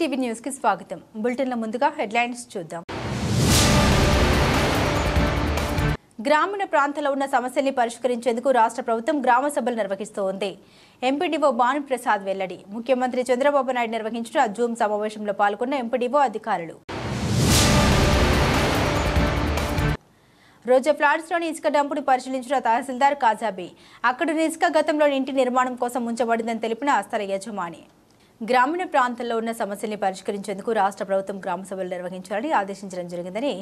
TV news కి స్వాగతం. బులెటిన్ల ముందుగా హెడ్లైన్స్ చూద్దాం. గ్రామీణ ప్రాంతాల్లో ఉన్న సమస్యల్ని పరిష్కరించేందుకు రాష్ట్ర ప్రభుత్వం గ్రామ సభలు నిర్వహిస్తోంది. ఎంపీడీఓ భానుప్రసాద్ వెల్లడి. ముఖ్యమంత్రి చంద్రబాబు నాయుడు నిర్వహించిన జూమ్ సమావేశంలో పాల్గొన్న ఎంపీడీఓ అధికారులు. రోజా ఫ్లాట్స్లోని ఇసుక డంపును పరిశీలించిన తహసీల్దార్ కాజాబీ. అక్కడి ఇసుక గతంలో ఇంటి నిర్మాణం కోసం ఉంచబడిందని తెలిపిన స్థల యజమాని. గ్రామీణ ప్రాంతాల్లో ఉన్న సమస్యల్ని పరిష్కరించేందుకు రాష్ట్ర ప్రభుత్వం గ్రామ సభలు నిర్వహించాలని ఆదేశించడం జరిగిందని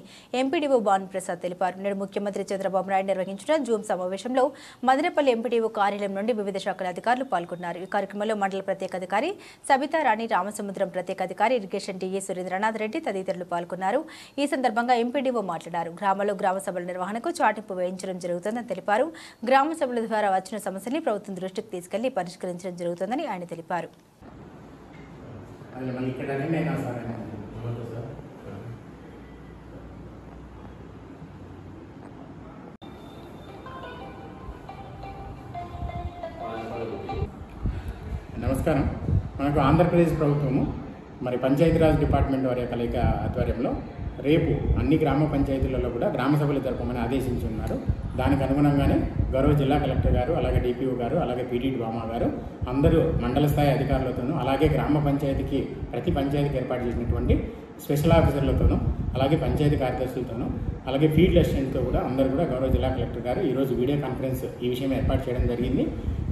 ఎంపీడీఓ భానుప్రసాద్ తెలిపారు. నేడు ముఖ్యమంత్రి చంద్రబాబు నాయుడు నిర్వహించిన జూమ్ సమావేశంలో మదనపల్లి ఎంపీడీఓ కార్యాలయం నుండి వివిధ శాఖల అధికారులు పాల్గొన్నారు. ఈ కార్యక్రమంలో మండల ప్రత్యేక అధికారి సబితారాణి, రామసముద్రం ప్రత్యేక అధికారి, ఇరిగేషన్ డీఏ సురేంద్రనాథ్ రెడ్డి తదితరులు పాల్గొన్నారు. ఈ సందర్భంగా ఎంపీడీఓ మాట్లాడారు. గ్రామాల్లో గ్రామ సభల నిర్వహణకు చాటింపు వేయించడం జరుగుతుందని తెలిపారు. గ్రామ సభల ద్వారా వచ్చిన సమస్యల్ని ప్రభుత్వం దృష్టికి తీసుకెళ్లి పరిష్కరించడం జరుగుతుందని ఆయన తెలిపారు. నమస్కారం. మనకు ఆంధ్రప్రదేశ్ ప్రభుత్వము మరి పంచాయతీరాజ్ డిపార్ట్మెంట్ వారి కలయిక ఆధ్వర్యంలో రేపు అన్ని గ్రామ పంచాయతీలలో కూడా గ్రామ సభలు జరపమని ఆదేశించి ఉన్నారు. దానికి అనుగుణంగానే గౌరవ జిల్లా కలెక్టర్ గారు, అలాగే డిపిఓ గారు, అలాగే పీడీటీ బామా గారు అందరూ మండల స్థాయి అధికారులతోనూ, అలాగే గ్రామ పంచాయతీకి ప్రతి పంచాయతీకి ఏర్పాటు చేసినటువంటి స్పెషల్ ఆఫీసర్లతోనూ, అలాగే పంచాయతీ కార్యదర్శులతోనూ, అలాగే ఫీల్డ్ అసిస్టెంట్తో కూడా అందరూ కూడా గౌరవ జిల్లా కలెక్టర్ గారు ఈరోజు వీడియో కాన్ఫరెన్స్ ఈ విషయం ఏర్పాటు చేయడం జరిగింది.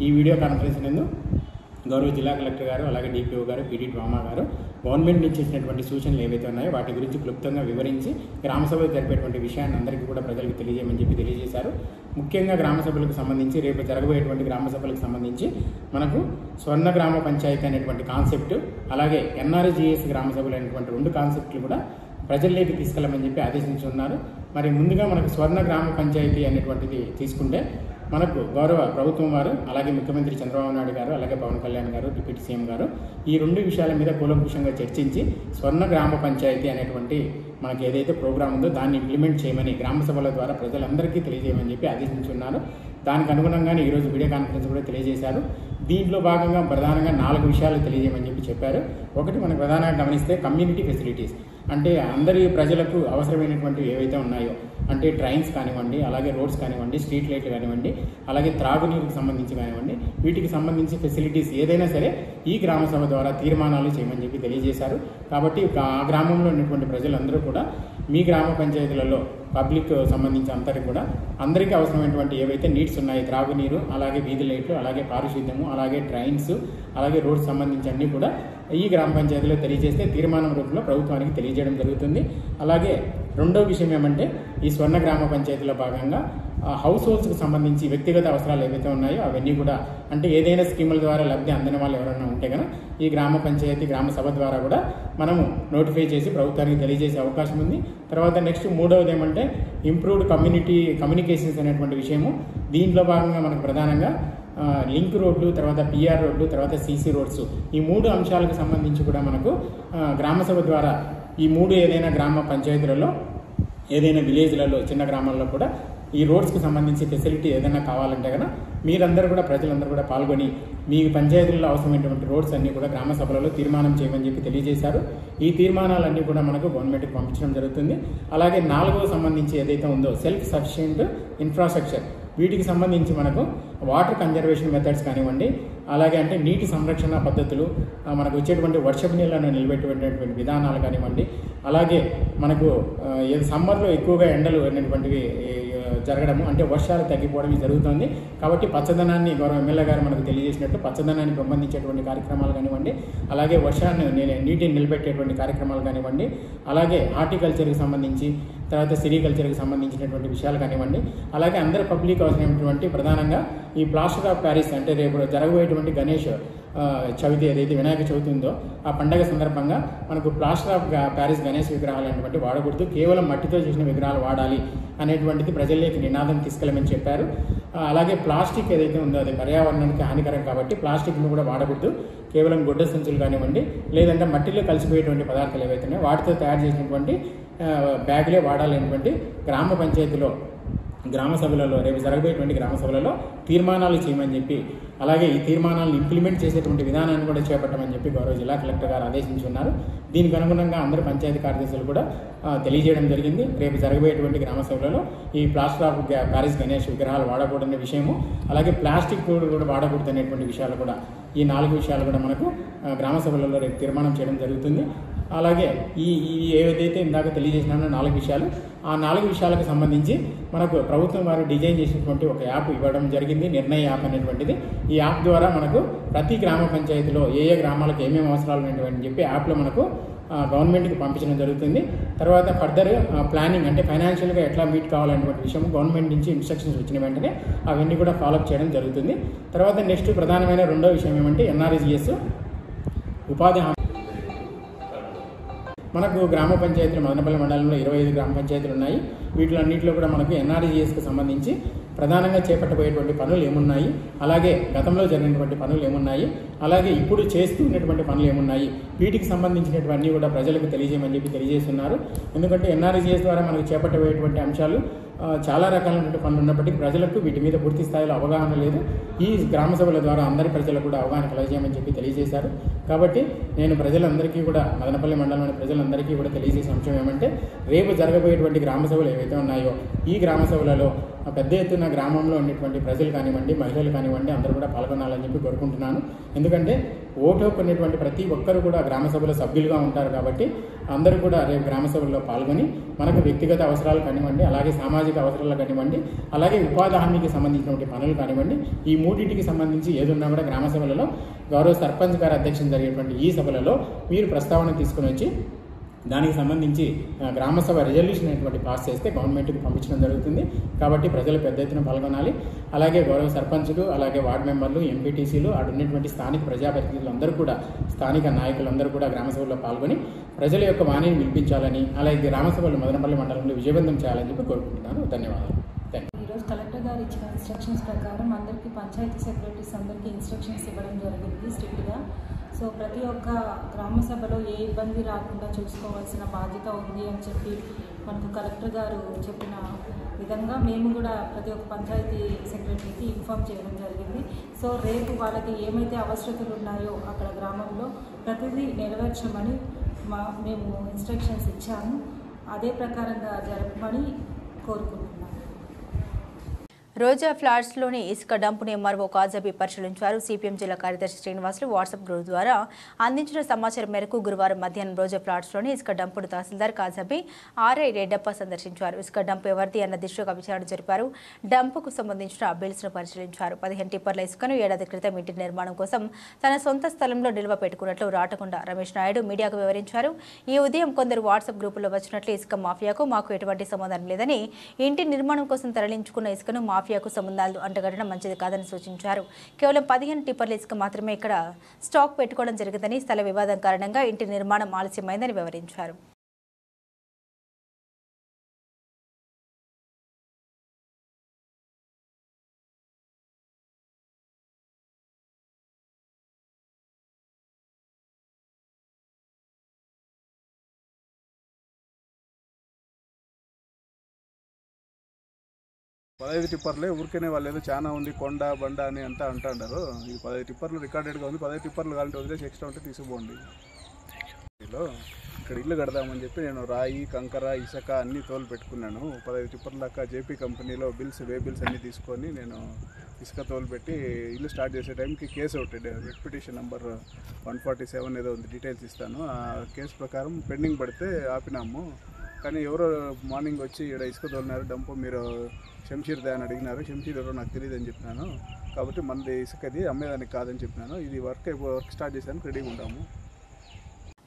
ఈ వీడియో కాన్ఫరెన్స్ నందు గౌరవ జిల్లా కలెక్టర్ గారు, అలాగే డిపిఓ గారు, పీడీటీ బామా గారు గవర్నమెంట్ నుంచి ఇచ్చినటువంటి సూచనలు ఏవైతే ఉన్నాయో వాటి గురించి క్లుప్తంగా వివరించి గ్రామ సభలు జరిపేటువంటి విషయాన్ని అందరికీ కూడా ప్రజలకు తెలియజేయమని చెప్పి తెలియజేశారు. ముఖ్యంగా గ్రామ సభలకు సంబంధించి రేపు జరగబోయేటువంటి గ్రామ సభలకు సంబంధించి మనకు స్వర్ణ గ్రామ పంచాయతీ అనేటువంటి కాన్సెప్ట్, అలాగే ఎన్ఆర్జీఎస్ గ్రామ సభలు అనేటువంటి రెండు కాన్సెప్ట్లు కూడా ప్రజల్లోకి తీసుకెళ్ళమని చెప్పి ఆదేశించి ఉన్నారు. మరి ముందుగా మనకు స్వర్ణ గ్రామ పంచాయతీ అనేటువంటిది తీసుకుంటే మనకు గౌరవ ప్రభుత్వం వారు, అలాగే ముఖ్యమంత్రి చంద్రబాబు నాయుడు గారు, అలాగే పవన్ కళ్యాణ్ గారు, డిప్యూటీ సీఎం గారు ఈ రెండు విషయాల మీద కూలంకుషంగా చర్చించి స్వర్ణ గ్రామ పంచాయతీ అనేటువంటి మనకి ఏదైతే ప్రోగ్రామ్ ఉందో దాన్ని ఇంప్లిమెంట్ చేయమని గ్రామ సభల ద్వారా ప్రజలందరికీ తెలియజేయమని చెప్పి ఆదేశించున్నారు. దానికి అనుగుణంగానే ఈరోజు వీడియో కాన్ఫరెన్స్ కూడా తెలియజేశారు. దీంట్లో భాగంగా ప్రధానంగా 4 విషయాలు తెలియజేయమని చెప్పి చెప్పారు. ఒకటి మనకు ప్రధానంగా గమనిస్తే కమ్యూనిటీ ఫెసిలిటీస్, అంటే అందరి ప్రజలకు అవసరమైనటువంటి ఏవైతే ఉన్నాయో, అంటే ట్రైన్స్ కానివ్వండి, అలాగే రోడ్స్ కానివ్వండి, స్ట్రీట్ లైట్లు కానివ్వండి, అలాగే త్రాగునీరుకు సంబంధించి కానివ్వండి, వీటికి సంబంధించి ఫెసిలిటీస్ ఏదైనా సరే ఈ గ్రామ సభ ద్వారా తీర్మానాలు చేయమని చెప్పి తెలియజేశారు. కాబట్టి ఆ గ్రామంలో ఉన్నటువంటి ప్రజలందరూ కూడా మీ గ్రామ పంచాయతీలలో పబ్లిక్ సంబంధించి అంతటి కూడా అందరికీ అవసరమైనటువంటి ఏవైతే నీడ్స్ ఉన్నాయో, త్రాగునీరు, అలాగే వీధి లైట్లు, అలాగే పారిశుద్ధ్యము, అలాగే ట్రైన్స్, అలాగే రోడ్స్ సంబంధించి అన్నీ కూడా ఈ గ్రామ పంచాయతీలో తెలియజేస్తే తీర్మానం రూపంలో ప్రభుత్వానికి తెలియజేయడం జరుగుతుంది. అలాగే రెండో విషయం ఏమంటే ఈ స్వర్ణ గ్రామ పంచాయతీలో భాగంగా హౌస్ హోల్డ్స్కి సంబంధించి వ్యక్తిగత అవసరాలు ఏవైతే ఉన్నాయో అవన్నీ కూడా, అంటే ఏదైనా స్కీముల ద్వారా లబ్ధి అందని వాళ్ళు ఎవరైనా ఉంటే కనుక ఈ గ్రామ పంచాయతీ గ్రామ సభ ద్వారా కూడా మనము నోటిఫై చేసి ప్రభుత్వానికి తెలియజేసే అవకాశం ఉంది. తర్వాత నెక్స్ట్ మూడవది ఏమంటే ఇంప్రూవ్డ్ కమ్యూనికేషన్స్ అనేటువంటి విషయము. దీంట్లో భాగంగా మనకు ప్రధానంగా లింక్ రోడ్లు, తర్వాత పిఆర్ రోడ్లు, తర్వాత సీసీ రోడ్స్, ఈ 3 అంశాలకు సంబంధించి కూడా మనకు గ్రామ సభ ద్వారా ఈ 3 ఏదైనా గ్రామ పంచాయతీలలో, ఏదైనా విలేజ్లలో, చిన్న గ్రామాల్లో కూడా ఈ రోడ్స్కి సంబంధించి ఫెసిలిటీ ఏదైనా కావాలంటే కనుక మీరందరూ కూడా ప్రజలందరూ కూడా పాల్గొని మీ పంచాయతీల్లో అవసరమైనటువంటి రోడ్స్ అన్నీ కూడా గ్రామ సభలలో తీర్మానం చేయమని చెప్పి తెలియజేశారు. ఈ తీర్మానాలన్నీ కూడా మనకు గవర్నమెంట్కి పంపించడం జరుగుతుంది. అలాగే 4వ సంబంధించి ఏదైతే ఉందో సెల్ఫ్ సఫిషియెంట్ ఇన్ఫ్రాస్ట్రక్చర్, వీటికి సంబంధించి మనకు వాటర్ కన్జర్వేషన్ మెథడ్స్ కానివ్వండి, అలాగే అంటే నీటి సంరక్షణ పద్ధతులు, మనకు వచ్చేటువంటి వర్షపు నీళ్లను నిలబెట్టేటువంటి విధానాలు కానివ్వండి, అలాగే మనకు సమ్మర్లో ఎక్కువగా ఎండలు అనేటువంటివి జరగడము, అంటే వర్షాలు తగ్గిపోవడం జరుగుతుంది. కాబట్టి పచ్చదనాన్ని గౌరవ ఎమ్మెల్యే గారు మనకు తెలియజేసినట్టు పచ్చదనాన్ని పెంపొందించేటువంటి కార్యక్రమాలు కానివ్వండి, అలాగే నీటిని నిలబెట్టేటువంటి కార్యక్రమాలు కానివ్వండి, అలాగే హార్టికల్చర్కి సంబంధించి, తర్వాత సిరికల్చర్కి సంబంధించినటువంటి విషయాలు కానివ్వండి, అలాగే అందరి పబ్లిక్ అవసరమైనటువంటి ప్రధానంగా ఈ ప్లాస్టర్ ఆఫ్ ప్యారిస్, అంటే రేపు జరగబోయేటువంటి గణేష్ చవితి ఏదైతే వినాయక చవితి ఉందో ఆ పండగ సందర్భంగా మనకు ప్లాస్టర్ ఆఫ్ ప్యారిస్ గణేష్ విగ్రహాలు అనేటువంటి వాడకూడదు, కేవలం మట్టితో చేసిన విగ్రహాలు వాడాలి అనేటువంటిది ప్రజల్లోకి నినాదం తీసుకెళ్ళమని చెప్పారు. అలాగే ప్లాస్టిక్ ఏదైతే ఉందో అది పర్యావరణానికి హానికరం కాబట్టి ప్లాస్టిక్ను కూడా వాడకూడదు, కేవలం గుడ్డ సంచులు కానివ్వండి, లేదంటే మట్టిలో కలిసిపోయేటువంటి పదార్థాలు ఏవైతే ఉన్నాయో వాటితో తయారు చేసినటువంటి బ్యాగులే వాడాలనేటువంటి గ్రామ పంచాయతీలో గ్రామ సభలలో రేపు జరగబోయేటువంటి గ్రామ సభలలో తీర్మానాలు చేయమని చెప్పి అలాగే ఈ తీర్మానాలను ఇంప్లిమెంట్ చేసేటువంటి విధానాన్ని కూడా చేపట్టమని చెప్పి గౌరవ జిల్లా కలెక్టర్ గారు ఆదేశించున్నారు. దీనికి అనుగుణంగా అందరూ పంచాయతీ కార్యదర్శులు కూడా తెలియజేయడం జరిగింది. రేపు జరగబోయేటువంటి గ్రామ సభలలో ఈ ప్లాస్టర్ ఆఫ్ ప్యారిస్ గణేష్ విగ్రహాలు వాడకూడదనే విషయము, అలాగే ప్లాస్టిక్ కూడా వాడకూడదు అనేటువంటి విషయాలు కూడా, ఈ 4 విషయాలు కూడా మనకు గ్రామ సభలలో రేపు తీర్మానం చేయడం జరుగుతుంది. అలాగే ఈ ఏదైతే ఇందాక తెలియజేసినానో 4 విషయాలు, ఆ 4 విషయాలకు సంబంధించి మనకు ప్రభుత్వం వారు డిజైన్ చేసినటువంటి ఒక యాప్ ఇవ్వడం జరిగింది, నిర్ణయ యాప్ అనేటువంటిది. ఈ యాప్ ద్వారా మనకు ప్రతి గ్రామ పంచాయతీలో ఏ గ్రామాలకు ఏమేమి అవసరాలు ఉన్నాయని చెప్పి యాప్లో మనకు గవర్నమెంట్కి పంపించడం జరుగుతుంది. తర్వాత ఫర్దర్ ప్లానింగ్ అంటే ఫైనాన్షియల్గా ఎట్లా మీట్ కావాలనేటువంటి విషయం గవర్నమెంట్ నుంచి ఇన్స్ట్రక్షన్స్ వచ్చిన వెంటనే అవన్నీ కూడా ఫాలోఅప్ చేయడం జరుగుతుంది. తర్వాత నెక్స్ట్ ప్రధానమైన రెండో విషయం ఏమంటే ఎన్ఆర్ఈజీఎస్ ఉపాధి హామీ. మనకు గ్రామ పంచాయతీలు మదనపల్లి మండలంలో 25 గ్రామ పంచాయతీలు ఉన్నాయి. వీటిలన్నింటిలో కూడా మనకు ఎన్ఆర్ఈజీఎస్కి సంబంధించి ప్రధానంగా చేపట్టబోయేటువంటి పనులు ఏమున్నాయి, అలాగే గతంలో జరిగినటువంటి పనులు ఏమున్నాయి, అలాగే ఇప్పుడు చేస్తున్నటువంటి పనులు ఏమున్నాయి, వీటికి సంబంధించినటువంటి కూడా ప్రజలకు తెలియజేయమని చెప్పి తెలియజేస్తున్నారు. ఎందుకంటే ఎన్ఆర్ఈజీఎస్ ద్వారా మనకు చేపట్టబోయేటువంటి అంశాలు చాలా రకాలైనటువంటి పనులు ఉన్నప్పటికీ ప్రజలకు వీటి మీద పూర్తి స్థాయిలో అవగాహన లేదు. ఈ గ్రామ సభల ద్వారా అందరి ప్రజలకు కూడా అవగాహన కలగజేయమని చెప్పి తెలియజేశారు. కాబట్టి నేను ప్రజలందరికీ కూడా మదనపల్లి మండలంలోని ప్రజలందరికీ కూడా తెలియజేసే అంశం ఏమంటే రేపు జరగబోయేటువంటి గ్రామ సభలు ఏవైతే ఉన్నాయో ఈ గ్రామ సభలలో పెద్ద ఎత్తున గ్రామంలో ఉన్నటువంటి ప్రజలు కానివ్వండి, మహిళలు కానివ్వండి అందరూ కూడా పాల్గొనాలని చెప్పి కోరుకుంటున్నాను. ఎందుకంటే ఓటు హక్కునేటువంటి ప్రతి ఒక్కరు కూడా గ్రామ సభలో సభ్యులుగా ఉంటారు. కాబట్టి అందరూ కూడా రేపు గ్రామ సభల్లో పాల్గొని మనకు వ్యక్తిగత అవసరాలు కానివ్వండి, అలాగే సామాజిక అవసరాలు కానివ్వండి, అలాగే ఉపాధి హామీకి సంబంధించినటువంటి పనులు కానివ్వండి, ఈ మూడింటికి సంబంధించి ఏదున్నా కూడా గ్రామ సభలలో గౌరవ సర్పంచ్ గారి అధ్యక్షతన జరిగేటువంటి ఈ సభలలో మీరు ప్రస్తావన తీసుకుని వచ్చి దానికి సంబంధించి గ్రామసభ రెజల్యూషన్ అనేటువంటి పాస్ చేస్తే గవర్నమెంట్కి పంపించడం జరుగుతుంది. కాబట్టి ప్రజలు పెద్ద ఎత్తున పాల్గొనాలి. అలాగే గౌరవ సర్పంచులు, అలాగే వార్డు మెంబర్లు, ఎంపీటీసీలు, అటు ఉన్నటువంటి స్థానిక ప్రజాప్రతినిధులు అందరూ కూడా, స్థానిక నాయకులందరూ కూడా గ్రామసభలో పాల్గొని ప్రజల యొక్క వాణిని వినిపించాలని, అలాగే గ్రామసభలు మదనపల్లి మండలంలో విజయవంతం చేయాలని చెప్పి కోరుకుంటున్నాను. ధన్యవాదాలు. ఈరోజు కలెక్టర్ గారు ఇచ్చిన ఇన్స్ట్రక్షన్స్ ప్రకారం అందరికీ పంచాయతీ సెక్రటరీస్ అందరికీ ఇన్స్ట్రక్షన్స్ ఇవ్వడం జరిగింది స్ట్రిక్ట్గా. సో ప్రతి ఒక్క గ్రామ సభలో ఏ ఇబ్బంది రాకుండా చూసుకోవాల్సిన బాధ్యత ఉంది అని చెప్పి మనకు కలెక్టర్ గారు చెప్పిన విధంగా మేము కూడా ప్రతి ఒక్క పంచాయతీ సెక్రటరీకి ఇన్ఫామ్ చేయడం జరిగింది. సో రేపు వాళ్ళకి ఏమైతే అవసరతలు ఉన్నాయో అక్కడ గ్రామంలో ప్రతిదీ నెరవేర్చమని మేము ఇన్స్ట్రక్షన్స్ ఇచ్చాము. అదే ప్రకారంగా జరపమని కోరుకుంటున్నాము. రోజా ఫ్లాట్స్లోని ఇసుక డంపుని ఎంఆర్ఓ కాజాబీ పరిశీలించారు. సిపిఎం జిల్లా కార్యదర్శి శ్రీనివాసులు వాట్సాప్ గ్రూప్ ద్వారా అందించిన సమాచారం మేరకు గురువారం మధ్యాహ్నం రోజా ఫ్లాట్స్లోని ఇసుక డంపును తహసీల్దార్ కాజాబీ ఆర్ఐ రెడ్డప్ప సందర్శించారు. ఇసుక డంపు ఎవరిది అన్న దిశగా విచారణ జరిపారు. డంపుకు సంబంధించిన బిల్స్ను పరిశీలించారు. 15 టిప్పర్ల ఇసుకను ఏడాది క్రితం ఇంటి నిర్మాణం కోసం తన సొంత స్థలంలో నిల్వ పెట్టుకున్నట్లు రాటకొండ రమేష్ నాయుడు మీడియాకు వివరించారు. ఈ ఉదయం కొందరు వాట్సాప్ గ్రూపుల్లో వచ్చినట్లు ఇసుక మాఫియాకు మాకు ఎటువంటి సంబంధం లేదని, ఇంటి నిర్మాణం కోసం తరలించుకున్న ఇసుకను మాఫియాకు సంబంధాలు అంటగట్టడం మంచిది కాదని సూచించారు. కేవలం 15 టిప్పర్ల ఇసుక మాత్రమే ఇక్కడ స్టాక్ పెట్టుకోవడం జరిగిందని, స్థల వివాదం కారణంగా ఇంటి నిర్మాణం ఆలస్యమైందని వివరించారు. పదహైదు టిప్పర్లే ఊరికేనే వాళ్ళు ఏదో చాలా ఉంది కొండ బండ అని అంతా అంటారు. ఇది 15 టిప్పర్లు రికార్డెడ్గా ఉంది. 15 టిప్పర్లు కావాలంటే వదిలేసి ఎక్స్ట్రా ఉంటే తీసుకుపోండి. ఇక్కడ ఇల్లు కడదామని చెప్పి నేను రాయి, కంకర, ఇసుక అన్నీ తోలు పెట్టుకున్నాను. 15 టిప్పర్ల దాకా జేపీ కంపెనీలో వే బిల్స్ అన్నీ తీసుకొని నేను ఇసుక తోలు పెట్టి ఇల్లు స్టార్ట్ చేసే టైంకి కేసు ఒకటి రెడ్ పిటిషన్ నెంబర్ 147 ఏదో ఉంది, డీటెయిల్స్ ఇస్తాను. ఆ కేసు ప్రకారం పెండింగ్ పడితే ఆపినాము. కానీ ఎవరో మార్నింగ్ వచ్చి ఇక్కడ ఇసుక తోలినారు, డంపు మీరు శంషీర్ దా అని అడిగినారు. శంషీర్ ఎవరో నాకు తెలియదు అని చెప్పినాను. కాబట్టి మనది ఇసుకది అమ్మేదానికి కాదని చెప్పినాను. ఇది వర్క్ స్టార్ట్ చేశాను, రెడీగా ఉంటాము.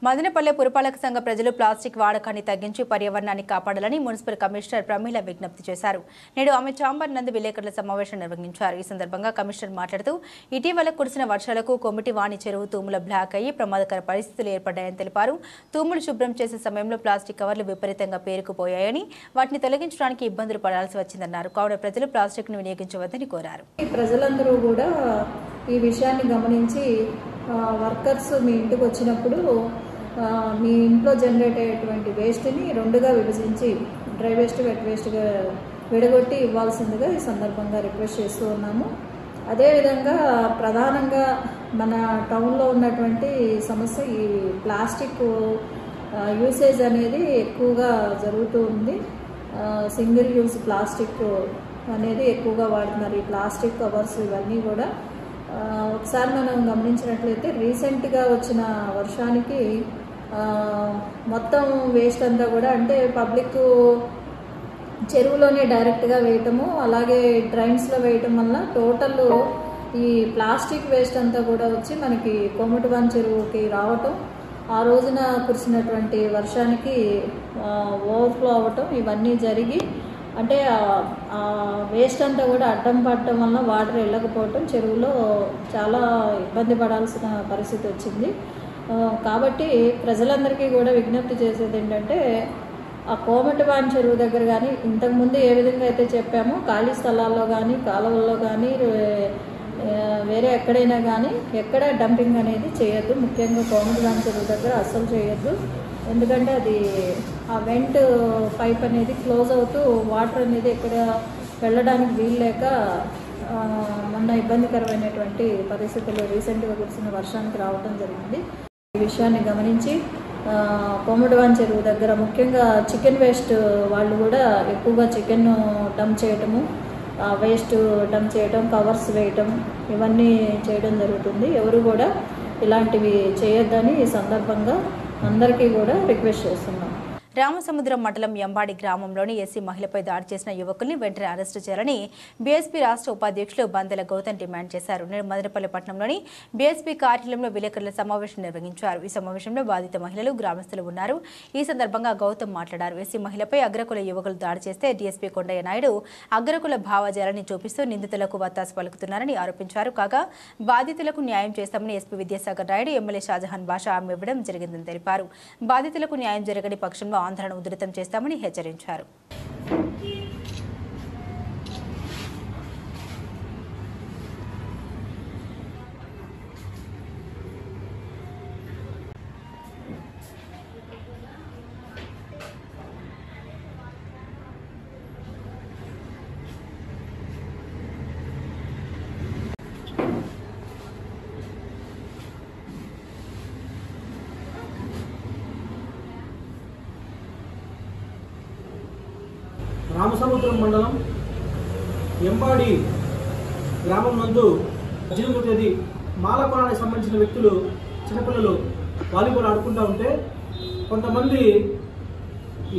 మదనపల్లె పురపాలక సంఘ ప్రజలు ప్లాస్టిక్ వాడకాన్ని తగ్గించి పర్యావరణాన్ని కాపాడాలని మున్సిపల్ కమిషనర్ ప్రమీల విజ్ఞప్తి చేశారు. నేడు ఆమె చాంబర్ నందు విలేకరుల సమావేశం నిర్వహించారు. ఈ సందర్భంగా కమిషనర్ మాట్లాడుతూ ఇటీవల కురిసిన వర్షాలకు కొమిటివాణి చెరువు తూముల బ్లాక్ అయ్యి ప్రమాదకర పరిస్థితులు ఏర్పడ్డాయని తెలిపారు. తూములు శుభ్రం చేసే సమయంలో ప్లాస్టిక్ కవర్లు విపరీతంగా పేరుకుపోయాయని, వాటిని తొలగించడానికి ఇబ్బందులు పడాల్సి వచ్చిందన్నారు. కావున ప్రజలు ప్లాస్టిక్ ను వినియోగించవద్దని కోరారు. ప్రజలందరూ కూడా ఈ విషయాన్ని గమనించి వర్కర్స్ మీ ఇంటికి వచ్చినప్పుడు మీ ఇంట్లో జనరేట్ అయ్యేటువంటి వేస్ట్ని రెండుగా విభజించి డ్రై వేస్ట్, వెట్ వేస్ట్గా విడగొట్టి ఇవ్వాల్సిందిగా ఈ సందర్భంగా రిక్వెస్ట్ చేస్తూ ఉన్నాము. అదేవిధంగా ప్రధానంగా మన టౌన్లో ఉన్నటువంటి సమస్య ఈ ప్లాస్టిక్ యూసేజ్ అనేది ఎక్కువగా జరుగుతూ ఉంది. సింగిల్ యూజ్ ప్లాస్టిక్ అనేది ఎక్కువగా వాడుతున్నారు. ఈ ప్లాస్టిక్ కవర్స్ ఇవన్నీ కూడా ఒకసారి మనం గమనించినట్లయితే రీసెంట్గా వచ్చిన వర్షానికి మొత్తం వేస్ట్ అంతా కూడా అంటే పబ్లిక్ చెరువులోనే డైరెక్ట్గా వేయటము, అలాగే డ్రైన్స్లో వేయటం వల్ల టోటల్ ఈ ప్లాస్టిక్ వేస్ట్ అంతా కూడా వచ్చి మనకి కోమటివాన్ చెరువుకి రావటం, ఆ రోజున కురిసినటువంటి వర్షానికి ఓవర్ఫ్లో అవ్వటం ఇవన్నీ జరిగి అంటే ఆ వేస్ట్ అంతా కూడా అడ్డం పడటం వల్ల వాటర్ వెళ్ళకపోవటం, చెరువులో చాలా ఇబ్బంది పడాల్సిన పరిస్థితి వచ్చింది. కాబట్టి ప్రజలందరికీ కూడా విజ్ఞప్తి చేసేది ఏంటంటే ఆ కోమటివాన్ చెరువు దగ్గర కానీ ఇంతకుముందు ఏ విధంగా అయితే చెప్పామో ఖాళీ స్థలాల్లో కానీ కాలువల్లో కానీ వేరే ఎక్కడైనా కానీ ఎక్కడ డంపింగ్ అనేది చేయొద్దు. ముఖ్యంగా కోమటివాన్ చెరువు దగ్గర అస్సలు చేయొద్దు. ఎందుకంటే అది ఆ వెంట్ పైప్ అనేది క్లోజ్ అవుతూ వాటర్ అనేది ఎక్కడ వెళ్ళడానికి వీలు లేక మొన్న ఇబ్బందికరమైనటువంటి పరిస్థితులు రీసెంట్గా కురిసిన వర్షానికి రావడం జరిగింది. ఈ విషయాన్ని గమనించి కోమటివాన్ చెరువు దగ్గర ముఖ్యంగా చికెన్ వేస్ట్ వాళ్ళు కూడా ఎక్కువగా చికెన్ డంప్ చేయటము, వేస్ట్ డంప్ చేయటం, కవర్స్ వేయటం ఇవన్నీ చేయడం జరుగుతుంది. ఎవరు కూడా ఇలాంటివి చేయొద్దని ఈ సందర్భంగా అందరికీ కూడా రిక్వెస్ట్ చేస్తున్నాం. రామసముద్రం మండలం ఎంబాడి గ్రామంలోని ఎస్సీ మహిళపై దాడి చేసిన యువకుల్ని వెంటనే అరెస్టు చేయాలని బీఎస్పీ రాష్ట్ర ఉపాధ్యక్షులు బందెల గౌతమ్ డిమాండ్ చేశారు. మదనపల్లి పట్టణంలోని బీఎస్పీ కార్యాలయంలో విలేకరుల సమావేశం నిర్వహించారు. ఈ సమావేశంలో బాధిత మహిళలు, గ్రామస్తులు ఉన్నారు. ఈ సందర్భంగా గౌతమ్ మాట్లాడారు. ఎస్సీ మహిళపై అగ్రకుల యువకులు దాడి చేస్తే డీఎస్పీ కొండయ్య నాయుడు అగ్రకుల భావజాలాన్ని చూపిస్తూ నిందితులకు వత్తాసు పలుకుతున్నారని ఆరోపించారు. కాగా బాధితులకు న్యాయం చేస్తామని ఎస్పీ విద్యాసాగర్ నాయుడు, ఎమ్మెల్యే షాజహాన్ బాషా హామీ ఇవ్వడం జరిగిందని తెలిపారు. బాధితులకు న్యాయం జరగని పక్షంలో ఆందోళన ఉధృతం చేస్తామని హెచ్చరించారు. రామసముద్రం మండలం ఎంబాడి గ్రామం నందు 18వ తేదీ మాలకులానికి సంబంధించిన వ్యక్తులు చిన్నపిల్లలు వాలీబాల్ ఆడుకుంటూ ఉంటే కొంతమంది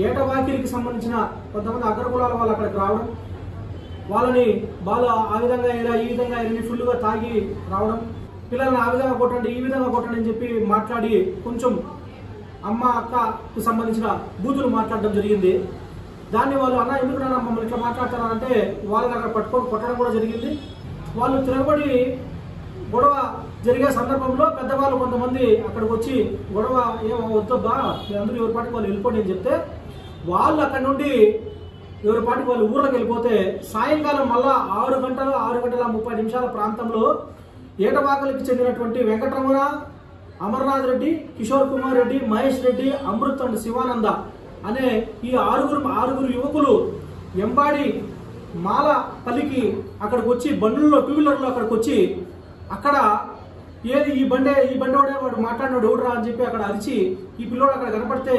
ఏటవాకిలికి సంబంధించిన కొంతమంది అగ్రకులాల వాళ్ళు అక్కడికి రావడం, వాళ్ళని బాగా ఆ విధంగా ఈ విధంగా ఫుల్గా తాగి రావడం, పిల్లల్ని ఆ విధంగా కొట్టండి ఈ విధంగా కొట్టండి అని చెప్పి మాట్లాడి కొంచెం అమ్మ అక్కకు సంబంధించిన బూతులు మాట్లాడడం జరిగింది. దాన్ని వాళ్ళు అన్న ఎందుకున్నా మమ్మల్ని ఇట్లా మాట్లాడతారంటే వాళ్ళని అక్కడ పట్టుకొని కొట్టడం కూడా జరిగింది. వాళ్ళు తిరగబడి గొడవ జరిగే సందర్భంలో పెద్దవాళ్ళు కొంతమంది అక్కడికి వచ్చి గొడవ ఏమో వద్దబ్బా అందరూ ఎవరి పాటికి వాళ్ళు వెళ్ళిపోండి అని చెప్తే వాళ్ళు అక్కడి నుండి ఎవరి పాటికి వాళ్ళు ఊర్లోకి వెళ్ళిపోతే సాయంకాలం మళ్ళా 6:30 ప్రాంతంలో ఏటవాకలికి చెందినటువంటి వెంకటరమణ, అమర్నాథ్ రెడ్డి, కిషోర్ కుమార్ రెడ్డి, మహేష్ రెడ్డి, అమృత్ అండ్ శివానంద అనే ఈ ఆరుగురు యువకులు ఎంబాడి మాలపల్లికి అక్కడికి వచ్చి బండ్లలో 2 వీలర్లో అక్కడికి వచ్చి అక్కడ ఏది ఈ బండోడే వాడు మాట్లాడినాడు ఎవడురా అని చెప్పి అక్కడ అరిచి ఈ పిల్లోడు అక్కడ కనపడితే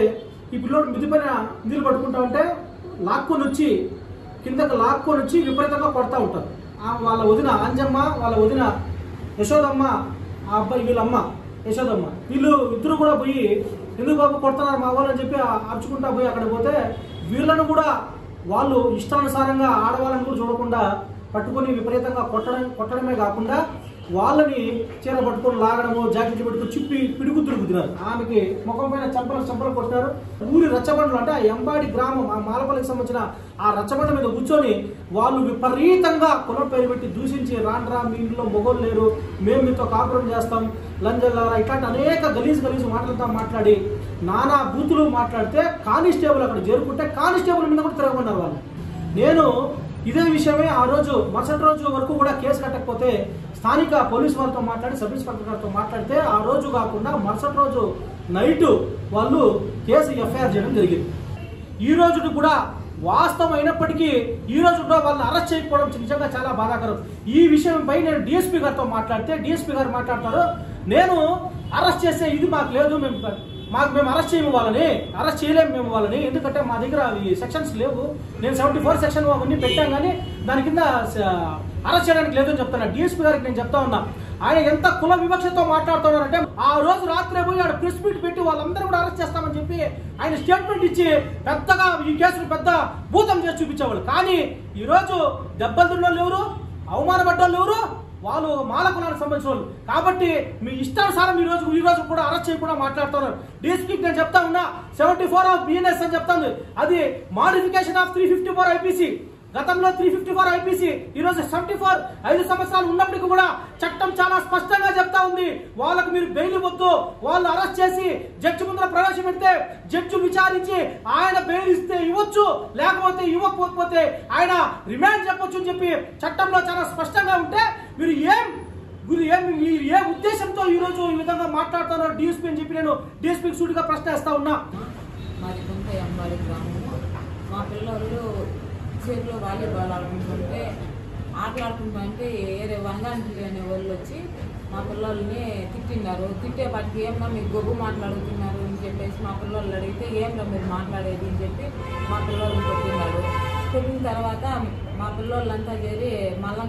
ఈ పిల్లోడు మిదిపైన నిధులు పట్టుకుంటా ఉంటే కిందకు లాక్కొని వచ్చి విపరీతంగా కొడతా ఉంటారు. వాళ్ళ వదిన అంజమ్మ, వాళ్ళ వదిన యశోదమ్మ, ఆ అబ్బాయి వీళ్ళమ్మ యశోదమ్మ, వీళ్ళు ఇద్దరు కూడా పోయి ఎందుకు బాబు కొడుతున్నారు మా వాళ్ళు అని చెప్పి అర్చుకుంటా పోయి అక్కడ పోతే వీళ్ళను కూడా వాళ్ళు ఇష్టానుసారంగా ఆడవాళ్ళని కూడా చూడకుండా పట్టుకొని విపరీతంగా కొట్టడమే కాకుండా వాళ్ళని చీర పట్టుకొని లాగడము, జాకెట్ పట్టుకొని చిప్పి పిడుగుతులు కుదిరారు. ఆమెకి ముఖం పైన చంపలు కొట్టారు. ఊరి రచ్చబండలు అంటే ఆ ఎంబాడి గ్రామం ఆ మాలపల్లికి సంబంధించిన ఆ రచ్చబండ మీద కూర్చొని వాళ్ళు విపరీతంగా కులం పేరు పెట్టి దూషించి రాండ్రా మీ ఇంట్లో మొగోళ్ళు లేరు, మేము మీతో కాపురం చేస్తాం, లంజల్లారా ఇట్లాంటి అనేక గలీజు మాటలతో మాట్లాడి నానా బూతులు మాట్లాడితే కానిస్టేబుల్ అక్కడ చేరుకుంటే కానిస్టేబుల్ మీద కూడా తిరగమన్నారు వాళ్ళు. నేను ఇదే విషయమే ఆ రోజు మరుసటి రోజు వరకు కూడా కేసు కట్టకపోతే స్థానిక పోలీసు వారితో మాట్లాడి సబ్ ఇన్స్పెక్టర్ గారితో మాట్లాడితే ఆ రోజు కాకుండా మరుసటి రోజు నైట్ వాళ్ళు కేసు ఎఫ్ఐఆర్ చేయడం జరిగింది. ఈ రోజు కూడా వాస్తవం అయినప్పటికీ ఈ రోజు కూడా వాళ్ళని అరెస్ట్ చేయకపోవడం నిజంగా చాలా బాధాకరం. ఈ విషయంపై నేను డిఎస్పీ గారితో మాట్లాడితే డిఎస్పీ గారు మాట్లాడతారు, నేను అరెస్ట్ చేసే ఇది మాకు లేదు, మేము అరెస్ట్ చేయము వాళ్ళని, అరెస్ట్ చేయలేము మేము వాళ్ళని, ఎందుకంటే మా దగ్గర ఈ సెక్షన్స్ లేవు. నేను 74 సెక్షన్ అవన్నీ పెట్టాం కానీ దాని కింద అరెస్ట్ చేయడానికి లేదని చెప్తాను. డిఎస్పీ గారికి నేను చెప్తా ఉన్నా, ఆయన ఎంత కుల వివక్షతో మాట్లాడుతున్నారంటే ఆ రోజు రాత్రే పోయి ఆడ ప్రెస్ మీట్ పెట్టి వాళ్ళందరూ కూడా అరెస్ట్ చేస్తామని చెప్పి ఆయన స్టేట్మెంట్ ఇచ్చి పెద్దగా ఈ కేసును పెద్ద భూతం చేసి చూపించేవాళ్ళు. కానీ ఈరోజు దెబ్బలు తిన్నోళ్ళు ఎవరు, అవమానపడ్డోళ్ళు ఎవరు, వాళ్ళు మాల కులానికి సంబంధించిన వాళ్ళు. కాబట్టి మీ ఇష్టానుసారం ఈ రోజు కూడా అరెస్ట్ చేయకుండా మాట్లాడుతున్నారు. డిఎస్పీకి నేను చెప్తా ఉన్నా 74 ఆఫ్ బిఎన్ఎస్ అని చెప్తాను, అది మాడిఫికేషన్ ఆఫ్ 354 ఐపీసీ. గతంలో 354 ఐపీసీ, ఈరోజు 74 5 సంవత్సరాలు ఉన్నప్పటికీ కూడా చట్టం చాలా స్పష్టంగా చెప్తా ఉంది, వాళ్ళకు మీరు బెయిల్ ఇవ్వద్దు. వాళ్ళు అరెస్ట్ చేసి జడ్జి ముందర ప్రవేశపెడితే జడ్జి విచారించి ఆయన బెయిల్ ఇస్తే ఇవ్వచ్చు, లేకపోతే ఇవ్వకపోతే ఆయన రిమాండ్ చెప్పొచ్చు అని చెప్పి చట్టంలో చాలా స్పష్టంగా ఉంటే మీరు ఏ ఉద్దేశంతో ఈ రోజు ఈ విధంగా మాట్లాడుతున్నారు డిఎస్పీ అని చెప్పి నేను డిఎస్పీకి సూటిగా ప్రశ్న వేస్తా ఉన్నా. మాది కొంత ఎంబాలి గ్రామము. మా పిల్లలు చేతిలో వాలీబాల్ ఆటలాడుకుంటుంటే వేరే వంగానికి అనే వాళ్ళు వచ్చి మా పిల్లల్ని తిట్టినారు. తిట్టేపాటికి ఏమన్నా మీరు గొబ్బు మాట్లాడుతున్నారు అని చెప్పేసి మా పిల్లలు అడిగితే ఏమన్నా మీరు మాట్లాడేది అని చెప్పి మా పిల్లల్ని కొట్టినారు. కొట్టిన తర్వాత మా పిల్లలంతా చేరి మళ్ళీ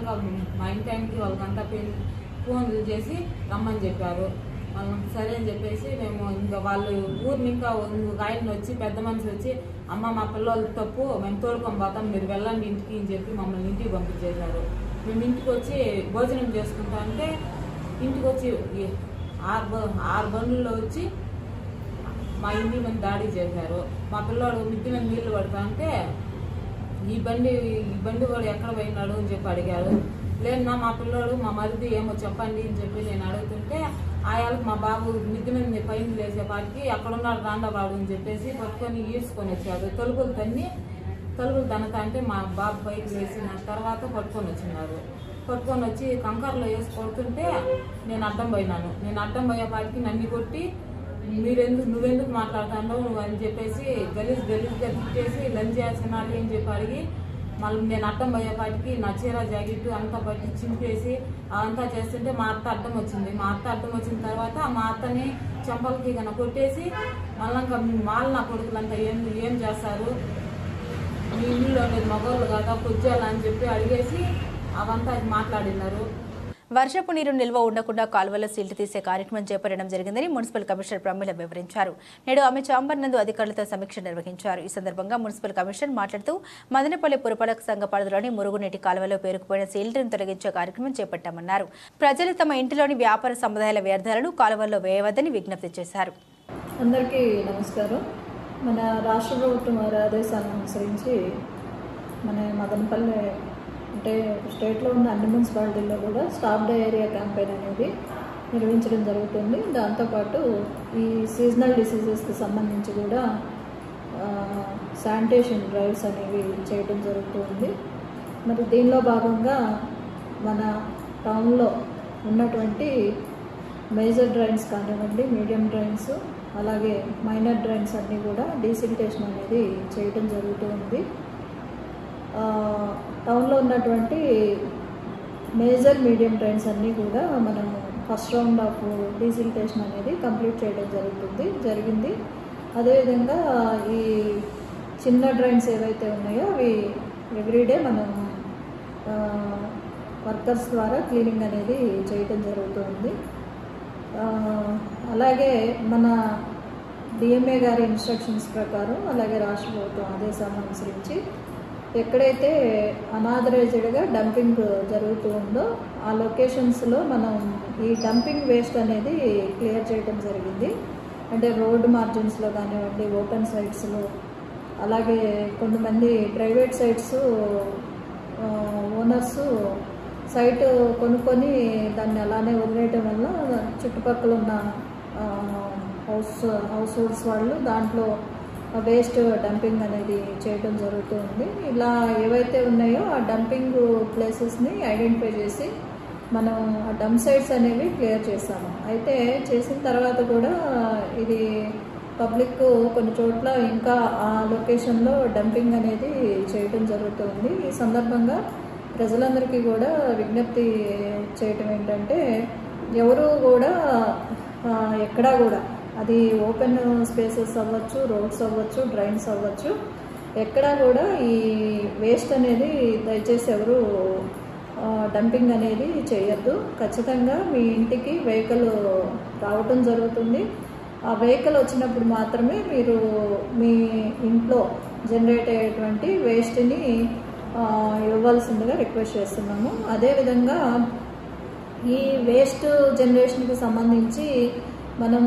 మా ఇంటానికి వాళ్ళకంతా ఫోన్ చేసి రమ్మని చెప్పారు. సరే అని చెప్పేసి మేము ఇంకా వాళ్ళు ఊరిని ఇంకా ఆయన వచ్చి పెద్ద మనిషి వచ్చి అమ్మ మా పిల్లలు తప్పు, మేము తోడుకొని పోతాం, మీరు వెళ్ళండి ఇంటికి అని చెప్పి మమ్మల్ని ఇంటికి పంపించేశారు. మేము ఇంటికి వచ్చి భోజనం చేసుకుంటా అంటే ఇంటికి వచ్చి 6 బండ్లలో వచ్చి మా ఇంటి మీద దాడి చేశారు. మా పిల్లవాడు మిద్ది మీద నీళ్లు పడతా అంటే ఈ బండి కూడా ఎక్కడ పోయినాడు అని చెప్పి అడిగారు. లేదన్నా మా పిల్లోడు మా మరిది ఏమో చెప్పండి అని చెప్పి నేను అడుగుతుంటే ఆయాలకు మా బాబు మిద్ది మీద పైన లేసేపాటికి అక్కడున్నాడు రాండబాబు అని చెప్పేసి పట్టుకొని ఈడ్చుకొని వచ్చారు. తలుపులు తనతా అంటే మా బాబు పైకి వేసిన తర్వాత పట్టుకొని వచ్చినారు. పట్టుకొని వచ్చి కంకర్లో వేసి కొడుతుంటే నేను అడ్డం పోయినాను. నేను అడ్డం పోయేపాటికి నన్ను కొట్టి నువ్వెందుకు మాట్లాడుతున్నావు నువ్వు అని చెప్పేసి గలీజ్గా తిట్టేసి లంచ్ చేస్తున్నాడు అని చెప్పి అడిగి మళ్ళీ నేను అడ్డం పోయేపాటికి నా చీర జాకెట్ అంతా పట్టి చింపేసి అంతా చేస్తుంటే మా అత్త అడ్డం వచ్చింది. మా అత్త అడ్డం వచ్చిన తర్వాత మా అత్తని చెంపలకి కన్నా కొట్టేసి మళ్ళీ నా కొడుకులంతా ఏం చేస్తారు, మీ ఇల్లు అనేది మగవాళ్ళు కదా పొజ్జాలా అని చెప్పి అడిగేసి అవంతా మాట్లాడినారు. వర్షపు నీరు నిల్వ ఉండకుండా కాలువలో సీల్ట్ తీసే కార్యక్రమం చేపట్టడం జరిగిందని మున్సిపల్ కమిషనర్ ప్రమీల వివరించారు. నేడు ఆమె చాంబర్ నందు అధికారులతో సమీక్ష నిర్వహించారు. ఈ సందర్భంగా మున్సిపల్ కమిషనర్ మాట్లాడుతూ మదనపల్లి పురపాలక సంఘ పరిధిలోని మురుగునీటి కాలువలో పేరుకుపోయిన సీల్ట్ను తొలగించే కార్యక్రమం చేపట్టామన్నారు. ప్రజలు తమ ఇంటిలోని వ్యాపార సముదాయాల వ్యర్థాలను కాలువల్లో వేయవద్దని విజ్ఞప్తి చేశారు. అందరికీ నమస్కారం. మన రాష్ట్ర ప్రభుత్వం వారి ఆదేశాలను అనుసరించి మన మదనపల్లి అంటే స్టేట్లో ఉన్న అన్ని మున్సిపాలిటీల్లో కూడా స్టాప్ డయేరియా క్యాంపెయిన్ అనేది నిర్వహించడం జరుగుతుంది. దాంతోపాటు ఈ సీజనల్ డిసీజెస్కి సంబంధించి కూడా శానిటేషన్ డ్రైవ్స్ అనేవి చేయడం జరుగుతుంది. మరి దీనిలో భాగంగా మన టౌన్లో ఉన్నటువంటి మేజర్ డ్రైన్స్ కానివ్వండి, మీడియం డ్రైన్స్, అలాగే మైనర్ డ్రైన్స్ అన్నీ కూడా డీసిల్టేషన్ అనేది చేయడం జరుగుతుంది. టౌన్లో ఉన్నటువంటి మేజర్ మీడియం డ్రైన్స్ అన్నీ కూడా మనం ఫస్ట్ రౌండ్ ఆఫ్ డీసిల్టేషన్ అనేది కంప్లీట్ చేయడం జరిగింది. అదేవిధంగా ఈ చిన్న డ్రైన్స్ ఏవైతే ఉన్నాయో అవి ఎవ్రీడే మనం వర్కర్స్ ద్వారా క్లీనింగ్ అనేది చేయడం జరుగుతుంది. అలాగే మన డిఎంఏ గారి ఇన్స్ట్రక్షన్స్ ప్రకారం అలాగే రాష్ట్ర ప్రభుత్వం ఆదేశాలను అనుసరించి ఎక్కడైతే అనాథరైజ్డ్గా డంపింగ్ జరుగుతూ ఉందో ఆ లొకేషన్స్లో మనం ఈ డంపింగ్ వేస్ట్ అనేది క్లియర్ చేయడం జరిగింది. అంటే రోడ్డు మార్జిన్స్లో కానివ్వండి, ఓపెన్ సైట్స్లో, అలాగే కొంతమంది ప్రైవేట్ సైట్స్ ఓనర్స్ సైట్ కొనుక్కొని దాన్ని అలానే వదిలేయటం వల్ల చుట్టుపక్కల ఉన్న హౌస్ హోల్డ్స్ వాళ్ళు దాంట్లో వేస్ట్ డంపింగ్ అనేది చేయడం జరుగుతుంది. ఇలా ఏవైతే ఉన్నాయో ఆ డంపింగ్ ప్లేసెస్ని ఐడెంటిఫై చేసి మనం ఆ డంప్ సైట్స్ అనేవి క్లియర్ చేసాము. అయితే చేసిన తర్వాత కూడా ఇది పబ్లిక్ కొన్ని చోట్ల ఇంకా ఆ లొకేషన్లో డంపింగ్ అనేది చేయడం జరుగుతుంది. ఈ సందర్భంగా ప్రజలందరికీ కూడా విజ్ఞప్తి చేయటం ఏంటంటే ఎవరు కూడా ఎక్కడా కూడా అది ఓపెన్ స్పేసెస్ అవ్వచ్చు, రోడ్స్ అవ్వచ్చు, డ్రైన్స్ అవ్వచ్చు, ఎక్కడా కూడా ఈ వేస్ట్ అనేది దయచేసి ఎవరు డంపింగ్ అనేది చేయొద్దు. ఖచ్చితంగా మీ ఇంటికి వెహికల్ రావటం జరుగుతుంది. ఆ వెహికల్ వచ్చినప్పుడు మాత్రమే మీరు మీ ఇంట్లో జనరేట్ అయ్యేటువంటి వేస్ట్ని ఇవ్వాల్సిందిగా రిక్వెస్ట్ చేస్తున్నాము. అదేవిధంగా ఈ వేస్ట్ జనరేషన్కి సంబంధించి మనం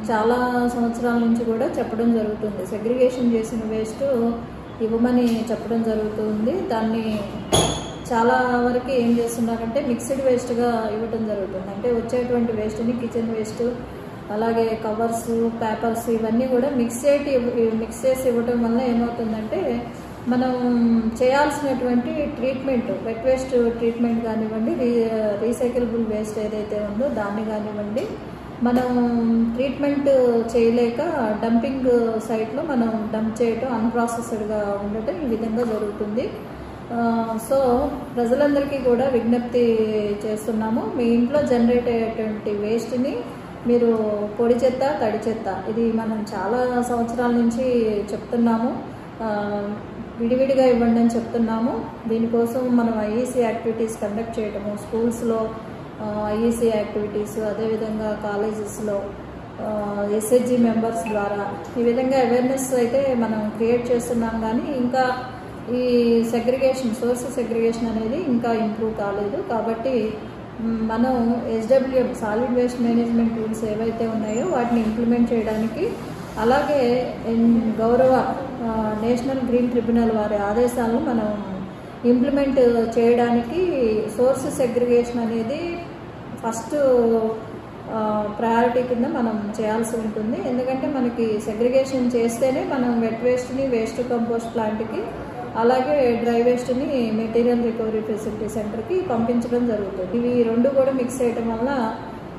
చాలా సంవత్సరాల నుంచి కూడా చెప్పడం జరుగుతుంది. సెగ్రిగేషన్ చేసిన వేస్ట్ ఇవ్వమని చెప్పడం జరుగుతుంది. దాన్ని చాలా వరకు ఏం చేస్తున్నారంటే మిక్స్డ్ వేస్ట్గా ఇవ్వడం జరుగుతుంది. అంటే వచ్చేటువంటి వేస్ట్ని కిచెన్ వేస్ట్, అలాగే కవర్స్, పేపర్స్ ఇవన్నీ కూడా మిక్స్ చేసి ఇవ్వడం వల్ల ఏమవుతుందంటే మనం చేయాల్సినటువంటి ట్రీట్మెంట్, వెట్ వేస్ట్ ట్రీట్మెంట్ కానివ్వండి, రీసైకిలబుల్ వేస్ట్ ఏదైతే ఉందో దాన్ని కానివ్వండి, మనం ట్రీట్మెంట్ చేయలేక డంపింగ్ సైట్లో మనం డంప్ చేయటం, అన్ప్రాసెస్డ్గా ఉండటం ఈ విధంగా జరుగుతుంది. సో ప్రజలందరికీ కూడా విజ్ఞప్తి చేస్తున్నాము. మీ ఇంట్లో జనరేట్ అయ్యేటువంటి వేస్ట్ని మీరు పొడి చెత్త, తడి చెత్త ఇది మనం చాలా సంవత్సరాల నుంచి చెప్తున్నాము, విడివిడిగా ఇవ్వండి అని చెప్తున్నాము. దీనికోసం మనం ఐఈసీ యాక్టివిటీస్ కండక్ట్ చేయటము, స్కూల్స్లో ఐఈసీ యాక్టివిటీస్, అదేవిధంగా కాలేజెస్లో ఎస్హెచ్జి మెంబర్స్ ద్వారా ఈ విధంగా అవేర్నెస్ అయితే మనం క్రియేట్ చేస్తున్నాం. కానీ ఇంకా ఈ సెగ్రిగేషన్, సోర్స్ సెగ్రిగేషన్ అనేది ఇంకా ఇంప్రూవ్ కాలేదు. కాబట్టి మనం SWM solid waste management rules ఏవైతే ఉన్నాయో వాటిని ఇంప్లిమెంట్ చేయడానికి, అలాగే గౌరవ నేషనల్ గ్రీన్ ట్రిబ్యునల్ వారి ఆదేశాలను మనం ఇంప్లిమెంట్ చేయడానికి సోర్స్ సెగ్రిగేషన్ అనేది ఫస్ట్ ప్రయారిటీ కింద మనం చేయాల్సి ఉంటుంది. ఎందుకంటే మనకి సెగ్రిగేషన్ చేస్తేనే మనం వెట్ వేస్ట్ని వేస్ట్ కంపోస్ట్ ప్లాంట్కి, అలాగే డ్రై వేస్ట్ని మెటీరియల్ రికవరీ ఫెసిలిటీ సెంటర్కి పంపించడం జరుగుతుంది. ఇవి రెండు కూడా మిక్స్ చేయడం వల్ల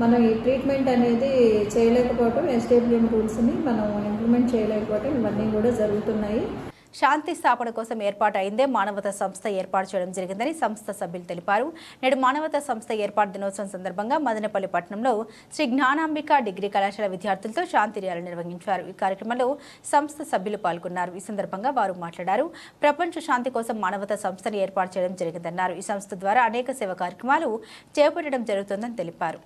మనం ఈ ట్రీట్మెంట్ అనేది చేయలేకపోవటం, SWM రూల్స్ని మనం ఇంప్లిమెంట్ చేయలేకపోవటం ఇవన్నీ కూడా జరుగుతున్నాయి. శాంతి స్థాపన కోసం ఏర్పాటు అయిందే మానవతా సంస్థ ఏర్పాటు చేయడం జరిగిందని సంస్థ సభ్యులు తెలిపారు. నేడు మానవతా సంస్థ ఏర్పాటు దినోత్సవం సందర్భంగా మదనపల్లి పట్టణంలో శ్రీ జ్ఞానాంబిక డిగ్రీ కళాశాల విద్యార్థులతో శాంతి ర్యాలీ నిర్వహించారు. ఈ కార్యక్రమంలో సంస్థ సభ్యులు పాల్గొన్నారు. ఈ సందర్భంగా వారు మాట్లాడారు. ప్రపంచ శాంతి కోసం మానవతా సంస్థను ఏర్పాటు చేయడం జరిగిందన్నారు. ఈ సంస్థ ద్వారా అనేక సేవా కార్యక్రమాలు చేపట్టడం జరుగుతుందని తెలిపారు.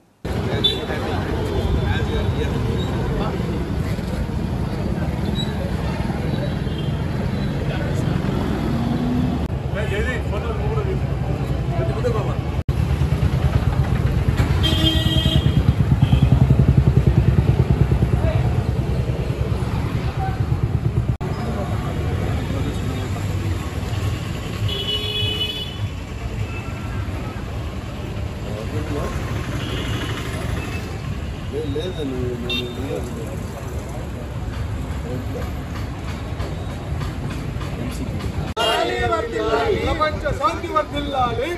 ప్రపంచ శాంతి వర్ధిల్లాలి,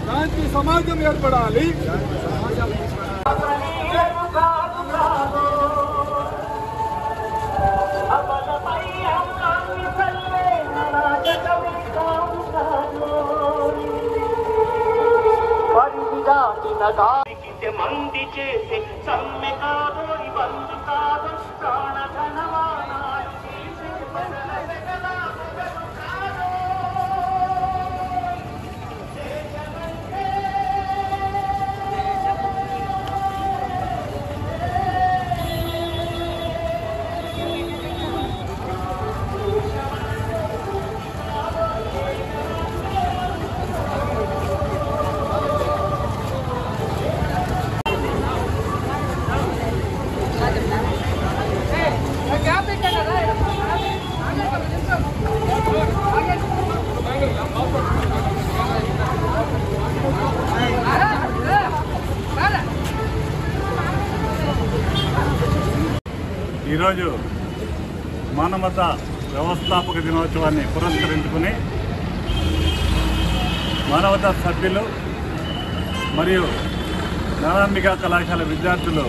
శాంతి సమాజం ఏర్పడాలి. మంది చేసే సమ్మె కాదు, బంధు కాదు, ప్రాణధనవానాలు చేసే ఈరోజు మానవతా వ్యవస్థాపక దినోత్సవాన్ని పురస్కరించుకుని మానవతా సభ్యులు మరియు జ్ఞానాంబిక కళాశాల విద్యార్థులు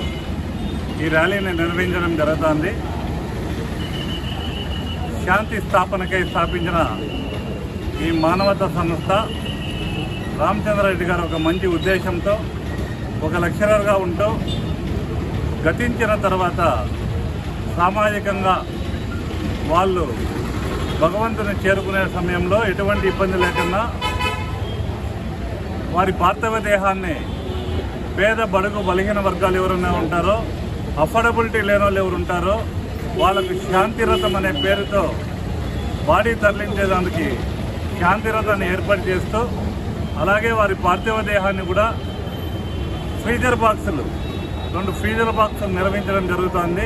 ఈ ర్యాలీని నిర్వహించడం జరుగుతోంది. శాంతి స్థాపనకై స్థాపించిన ఈ మానవతా సంస్థ రామచంద్రారెడ్డి గారు ఒక మంచి ఉద్దేశంతో ఒక లెక్చరర్గా ఉంటూ గతించిన తర్వాత సామాజికంగా వాళ్ళు భగవంతుని చేరుకునే సమయంలో ఎటువంటి ఇబ్బంది లేకుండా వారి పార్థివ దేహాన్ని పేద బడుగు బలహీన వర్గాలు ఎవరైనా ఉంటారో, అఫోర్డబిలిటీ లేని వాళ్ళు ఎవరు ఉంటారో వాళ్ళకు శాంతిరథం అనే పేరుతో బాడీ తరలించేదానికి శాంతిరథాన్ని ఏర్పాటు చేస్తూ, అలాగే వారి పార్థివ దేహాన్ని కూడా ఫ్రీజర్ బాక్సులు 2 ఫ్రీజర్ బాక్సులు నిర్వహించడం జరుగుతోంది.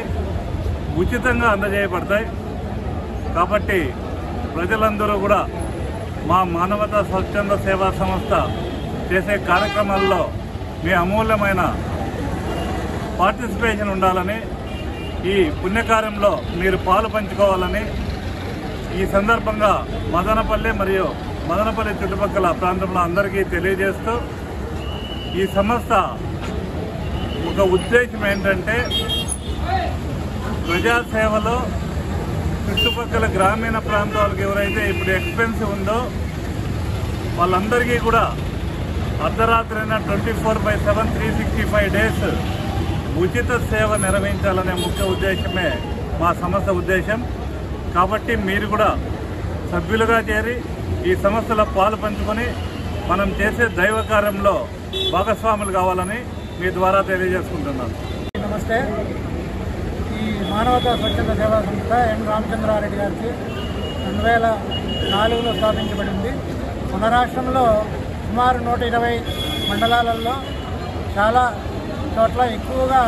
ఉచితంగా అందజేయబడతాయి. కాబట్టి ప్రజలందరూ కూడా మా మానవతా స్వచ్ఛంద సేవా సంస్థ చేసే కార్యక్రమాల్లో మీ అమూల్యమైన పార్టిసిపేషన్ ఉండాలని, ఈ పుణ్యకార్యంలో మీరు పాలు పంచుకోవాలని ఈ సందర్భంగా మదనపల్లి మరియు మదనపల్లి చుట్టుపక్కల ప్రాంతంలో అందరికీ తెలియజేస్తూ, ఈ సంస్థ ఒక ఉద్దేశం ఏంటంటే ప్రజాసేవలో చుట్టుపక్కల గ్రామీణ ప్రాంతాలకు ఎవరైతే ఇప్పుడు ఎక్స్పెన్సివ్ ఉందో వాళ్ళందరికీ కూడా అర్ధరాత్రి అయినా 24/7 365 డేస్ ఉచిత సేవ నిర్వహించాలనే ముఖ్య ఉద్దేశమే మా సంస్థ ఉద్దేశం. కాబట్టి మీరు కూడా సభ్యులుగా చేరి ఈ సంస్థలో పాలు పంచుకొని మనం చేసే దైవ కార్యంలో భాగస్వాములు కావాలని మీ ద్వారా తెలియజేసుకుంటున్నాను. నమస్తే. ఈ మానవతా స్వచ్ఛంద సేవా సంస్థ ఎన్ రామచంద్రారెడ్డి గారికి 2004లో స్థాపించబడింది. మన రాష్ట్రంలో సుమారు 120 మండలాలలో చాలా చోట్ల ఎక్కువగా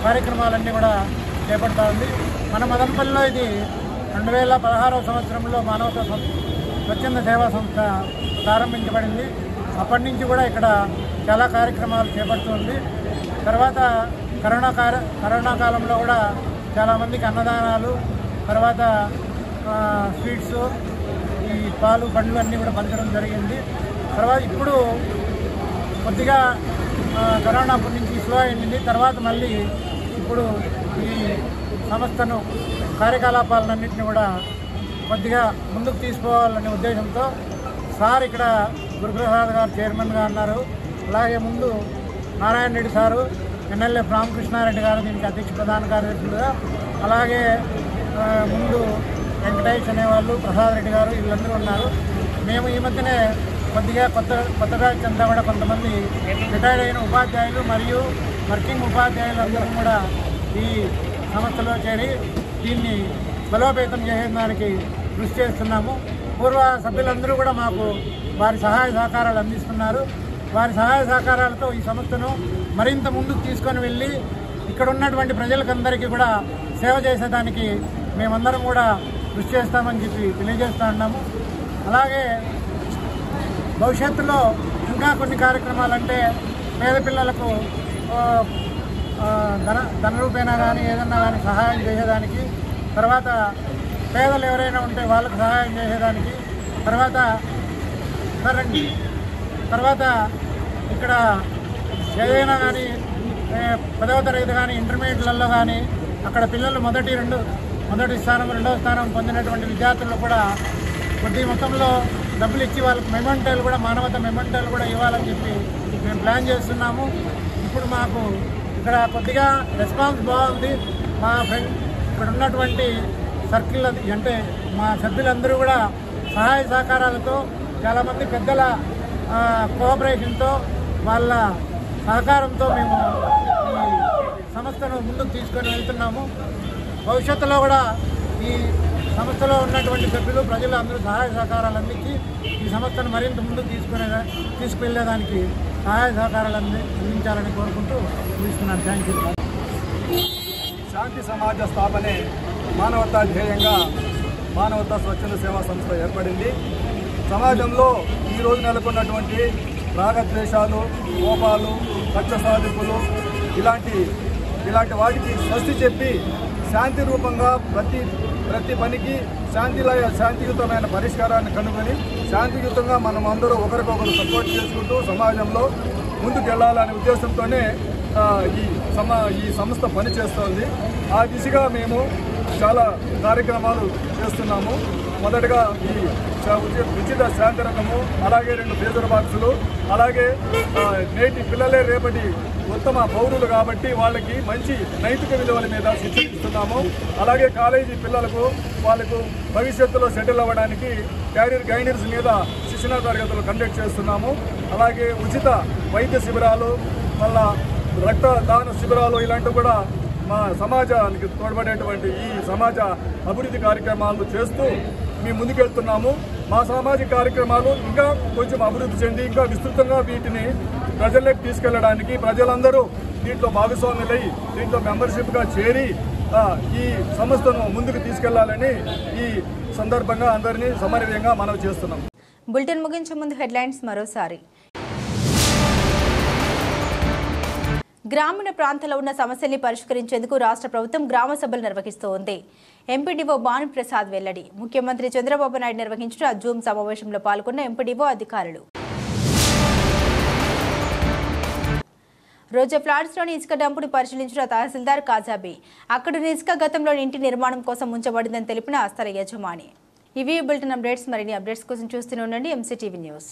కార్యక్రమాలన్నీ కూడా చేపడతా ఉంది. మన మదనపల్లిలో ఇది 2016వ సంవత్సరంలో మానవతా స్వచ్ఛంద సేవా సంస్థ ప్రారంభించబడింది. అప్పటి నుంచి కూడా ఇక్కడ చాలా కార్యక్రమాలు చేపడుతుంది. తర్వాత కరోనా కాలంలో కూడా చాలామందికి అన్నదానాలు, తర్వాత స్వీట్స్, ఈ పాలు పండ్లు అన్నీ కూడా పంచడం జరిగింది. తర్వాత ఇప్పుడు కొద్దిగా కరోనా అప్పటి నుంచి స్లో అయింది. తర్వాత మళ్ళీ ఇప్పుడు ఈ సంస్థను కార్యకలాపాలన్నింటినీ కూడా కొద్దిగా ముందుకు తీసుకోవాలనే ఉద్దేశంతో సార్ ఇక్కడ గురుప్రసాద్ గారు చైర్మన్గా అన్నారు. అలాగే ముందు నారాయణ రెడ్డి సారు, ఎమ్మెల్యే రామకృష్ణారెడ్డి గారు దీనికి అధ్యక్ష ప్రధాన కార్యదర్శులుగా, అలాగే ముందు వెంకటేష్ అనేవాళ్ళు, ప్రసాద్ రెడ్డి గారు, వీళ్ళందరూ ఉన్నారు. మేము ఈ మధ్యనే కొద్దిగా కొత్తగా అంతా కూడా కొంతమంది రిటైర్డ్ అయిన ఉపాధ్యాయులు మరియు వర్కింగ్ ఉపాధ్యాయులు అందరూ కూడా ఈ సంస్థలో చేరి దీన్ని బలోపేతం చేయడానికి కృషి చేస్తున్నాము. పూర్వ సభ్యులందరూ కూడా మాకు వారి సహాయ సహకారాలు అందిస్తున్నారు. వారి సహాయ సహకారాలతో ఈ సంస్థను మరింత ముందుకు తీసుకొని వెళ్ళి ఇక్కడ ఉన్నటువంటి ప్రజలకందరికీ కూడా సేవ చేసేదానికి మేమందరం కూడా కృషి చేస్తామని చెప్పి తెలియజేస్తూ ఉన్నాము. అలాగే భవిష్యత్తులో ఇంకా కొన్ని కార్యక్రమాలంటే పేద పిల్లలకు ధన రూపేణా కానీ ఏదన్నా కానీ సహాయం చేసేదానికి, తర్వాత పేదలు ఎవరైనా ఉంటే వాళ్ళకు సహాయం చేసేదానికి, తర్వాత ఇక్కడ ఏదైనా కానీ 10వ తరగతి కానీ ఇంటర్మీడియట్లలో కానీ అక్కడ పిల్లలు మొదటి స్థానం 2వ స్థానం పొందినటువంటి విద్యార్థులు కూడా కొద్ది మొత్తంలో డబ్బులు ఇచ్చి వాళ్ళకి మెమెంటోలు కూడా, మానవత మెమెంటోలు కూడా ఇవ్వాలని చెప్పి మేము ప్లాన్ చేస్తున్నాము. ఇప్పుడు మాకు ఇక్కడ కొద్దిగా రెస్పాన్స్ బాగుంది. మా ఫ్రెండ్ ఇక్కడ ఉన్నటువంటి సర్కిల్ అంటే మా సభ్యులందరూ కూడా సహాయ సహకారాలతో, చాలామంది పెద్దల కోఆపరేషన్తో, వాళ్ళ సహకారంతో మేము ఈ సంస్థను ముందుకు తీసుకొని వెళ్తున్నాము. భవిష్యత్తులో కూడా ఈ సంస్థలో ఉన్నటువంటి సభ్యులు, ప్రజలు అందరూ సహాయ సహకారాలు అందించి ఈ సంస్థను మరింత ముందుకు తీసుకువెళ్ళేదానికి సహాయ సహకారాలు అందించాలని కోరుకుంటూ ముగిస్తున్నాను. Thank you. శాంతి సమాజ స్థాపనే మానవతా ధ్యేయంగా మానవతా స్వచ్ఛంద సేవా సంస్థ ఏర్పడింది. సమాజంలో ఈరోజు నెలకొన్నటువంటి రాగద్వేషాలు, కోపాలు, కక్ష సాధింపులు ఇలాంటి వాటికి స్వస్తి చెప్పి శాంతి రూపంగా ప్రతి పనికి శాంతియుతమైన పరిష్కారాన్ని కనుగొని శాంతియుతంగా మనం అందరూ ఒకరికొకరు సపోర్ట్ చేసుకుంటూ సమాజంలో ముందుకు వెళ్ళాలనే ఉద్దేశంతోనే ఈ సంస్థ పనిచేస్తోంది. ఆ దిశగా మేము చాలా కార్యక్రమాలు చేస్తున్నాము. మొదటగా ఈ ఉచిత శాంతి రకము, అలాగే 2 ఫ్రీజర్ బాక్సులు, అలాగే నేటి పిల్లలే రేపటి ఉత్తమ పౌరులు కాబట్టి వాళ్ళకి మంచి నైతిక విలువల మీద శిక్షణ ఇస్తున్నాము. అలాగే కాలేజీ పిల్లలకు వాళ్ళకు భవిష్యత్తులో సెటిల్ అవ్వడానికి క్యారియర్ గైడెన్స్ మీద శిక్షణా తరగతులు కండక్ట్ చేస్తున్నాము. అలాగే ఉచిత వైద్య శిబిరాలు, మళ్ళా రక్తదాన శిబిరాలు ఇలాంటివి కూడా మా సమాజానికి తోడ్పడేటువంటి ఈ సమాజ అభివృద్ధి కార్యక్రమాలు చేస్తూ మేము ముందుకెళ్తున్నాము. మా సామాజిక కార్యక్రమాలు ఇంకా కొంచెం అభివృద్ధి చెంది ఇంకా విస్తృతంగా వీటిని ప్రజల్లోకి తీసుకెళ్లడానికి ప్రజలందరూ దీంట్లో భాగస్వాములై దీంట్లో మెంబర్షిప్గా చేరి ఈ సంస్థను ముందుకు తీసుకెళ్లాలని ఈ సందర్భంగా అందరినీ సమన్వయంగా మనవి చేస్తున్నాం. బులెటిన్ ముగించే ముందు హెడ్లైన్స్ మరోసారి. గ్రామీణ ప్రాంతాల్లో ఉన్న సమస్యల్ని పరిష్కరించేందుకు రాష్ట్ర ప్రభుత్వం గ్రామ సభలు నిర్వహిస్తోంది. ఎంపీడీఓ భానుప్రసాద్ వెల్లడి. ముఖ్యమంత్రి చంద్రబాబు నాయుడు నిర్వహించిన జూమ్ సమావేశంలో పాల్గొన్న ఎంపీడీఓ అధికారులు. రోజా ఫ్లాట్స్లోని ఇసుక డంపుని పరిశీలించిన తహసీల్దార్ కాజాబీ. అక్కడి ఇసుక గతంలో ఇంటి నిర్మాణం కోసం ఉంచబడిందని తెలిపిన స్థల యజమాని. ఇవి బులెటిన్ అప్డేట్స్. మరిన్ని అప్డేట్స్ కోసం చూస్తూనే ఉండండి MCTV న్యూస్.